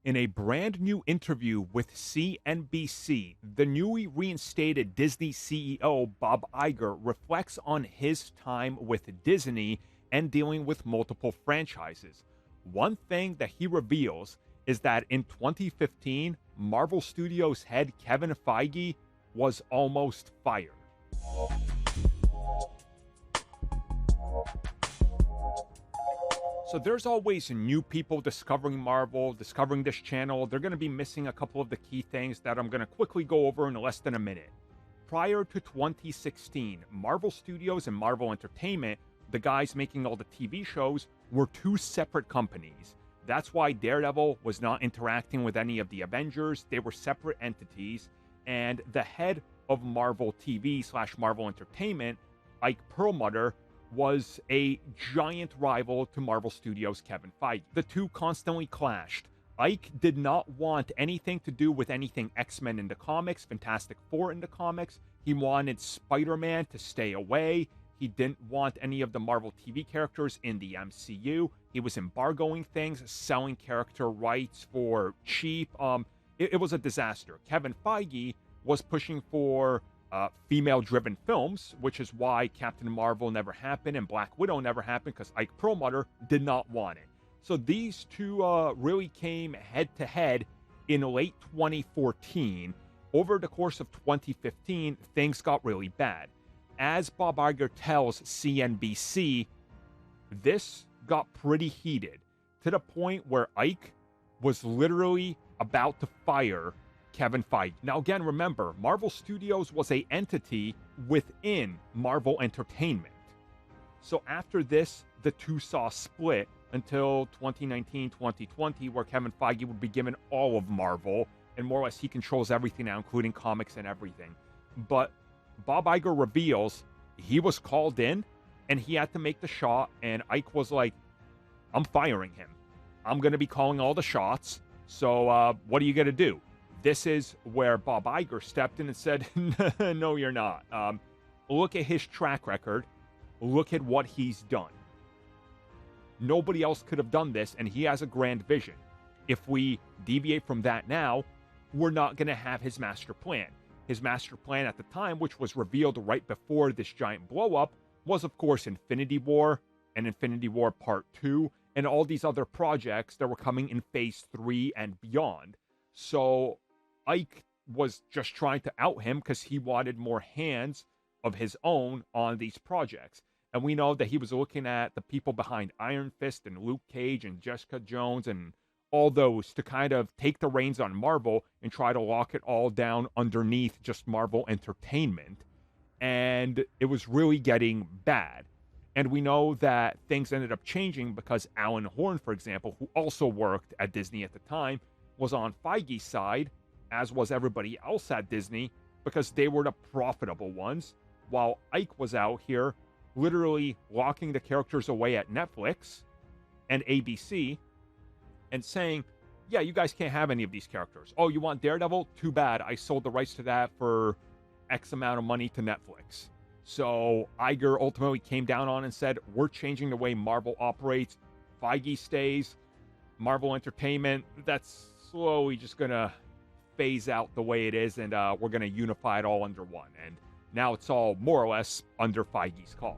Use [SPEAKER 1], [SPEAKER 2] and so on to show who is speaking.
[SPEAKER 1] In a brand new interview with CNBC, the newly reinstated Disney CEO Bob Iger reflects on his time with Disney and dealing with multiple franchises. One thing that he reveals is that in 2015, Marvel Studios head Kevin Feige was almost fired. So there's always new people discovering Marvel, discovering this channel. They're going to be missing a couple of the key things that I'm going to quickly go over in less than a minute. Prior to 2016, Marvel Studios and Marvel Entertainment, the guys making all the TV shows, were two separate companies. That's why Daredevil was not interacting with any of the Avengers. They were separate entities. And the head of Marvel TV/Marvel Entertainment, Ike Perlmutter, was a giant rival to Marvel Studios' Kevin Feige. The two constantly clashed. Ike did not want anything to do with anything X-Men in the comics, Fantastic Four in the comics. He wanted Spider-Man to stay away. He didn't want any of the Marvel TV characters in the MCU. He was embargoing things, selling character rights for cheap. It was a disaster. Kevin Feige was pushing for female-driven films, which is why Captain Marvel never happened and Black Widow never happened, because Ike Perlmutter did not want it. So these two really came head-to-head in late 2014. Over the course of 2015, things got really bad. As Bob Iger tells CNBC, this got pretty heated, to the point where Ike was literally about to fire Kevin Feige. Now again, remember, Marvel Studios was an entity within Marvel Entertainment. So after this, the two saw split until 2019-2020, where Kevin Feige would be given all of Marvel, and more or less he controls everything now, including comics and everything. But Bob Iger reveals he was called in, and he had to make the shot, and Ike was like, I'm firing him. I'm going to be calling all the shots, so what are you going to do? This is where Bob Iger stepped in and said, no, you're not. Look at his track record. Look at what he's done. Nobody else could have done this, and he has a grand vision. If we deviate from that now, we're not going to have his master plan. His master plan at the time, which was revealed right before this giant blow-up, was, of course, Infinity War and Infinity War Part 2, and all these other projects that were coming in Phase 3 and beyond. So Ike was just trying to out him because he wanted more hands of his own on these projects. And we know that he was looking at the people behind Iron Fist and Luke Cage and Jessica Jones and all those to kind of take the reins on Marvel and try to lock it all down underneath just Marvel Entertainment. And it was really getting bad. And we know that things ended up changing because Alan Horn, for example, who also worked at Disney at the time, was on Feige's side, as was everybody else at Disney, because they were the profitable ones, while Ike was out here literally locking the characters away at Netflix and ABC and saying, yeah, you guys can't have any of these characters. Oh, you want Daredevil? Too bad. I sold the rights to that for X amount of money to Netflix. So Iger ultimately came down on and said, we're changing the way Marvel operates. Feige stays. Marvel Entertainment, that's slowly just going to phase out the way it is, and we're going to unify it all under one. And now it's all more or less under Feige's call.